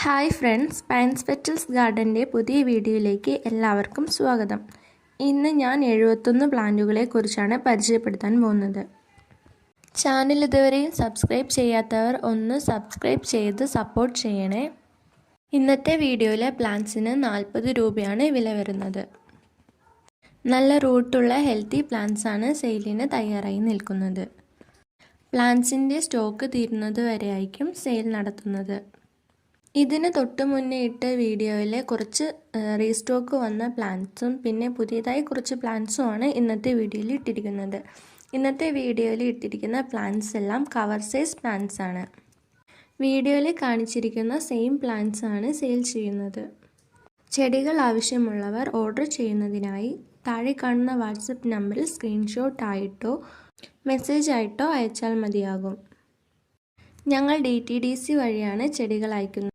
Hi friends, pines petals ഗാർഡൻ്റെ പുതിയ വീഡിയോയിലേക്ക് എല്ലാവർക്കും സ്വാഗതം. ഇന്ന് ഞാൻ 71 പ്ലാന്റുകളെ കുറിച്ചാണ് പരിചയപ്പെടുത്താൻ പോകുന്നത്. ചാനൽ ഇതുവരെയും സബ്സ്ക്രൈബ് ചെയ്യാത്തവർ ഒന്ന് സബ്സ്ക്രൈബ് ചെയ്ത് സപ്പോർട്ട് ചെയ്യണേ. ഇന്നത്തെ വീഡിയോയിലെ പ്ലാന്റ്സിന് 40 രൂപയാണ് വില വരുന്നത്. നല്ല റൂട്ടുള്ള ഹെൽത്തി പ്ലാന്റ്സാണ് സെയിലിന് തയ്യാറായി നിൽക്കുന്നത്. പ്ലാന്റ്സിൻ്റെ സ്റ്റോക്ക് തീരുന്നത് വരെയായിരിക്കും സെയിൽ നടത്തുന്നത്. ഇതിന് തൊട്ട് മുന്നേ ഇട്ട വീഡിയോയിൽ കുറച്ച് റീസ്റ്റോക്ക് വന്ന പ്ലാന്റ്സും പിന്നെ പുതിയതായി കുറച്ച് പ്ലാന്റ്സുമാണ് ഇന്നത്തെ വീഡിയോയിൽ ഇട്ടിരിക്കുന്നത്. ഇന്നത്തെ വീഡിയോയിൽ ഇട്ടിരിക്കുന്ന പ്ലാന്റ്സ് എല്ലാം കവർ സൈസ് പ്ലാന്റ്സ് ആണ്. വീഡിയോയിൽ കാണിച്ചിരിക്കുന്ന സെയിം പ്ലാന്റ്സ് ആണ് സെയിൽ ചെയ്യുന്നത്. ചെടികൾ ആവശ്യമുള്ളവർ ഓർഡർ ചെയ്യുന്നതിനായി താഴെ കാണുന്ന വാട്സപ്പ് നമ്പറിൽ സ്ക്രീൻഷോട്ട് ആയിട്ടോ മെസ്സേജ് ആയിട്ടോ അയച്ചാൽ മതിയാകും. ഞങ്ങൾ DTDC വഴിയാണ് ചെടികൾ അയക്കുന്നത്.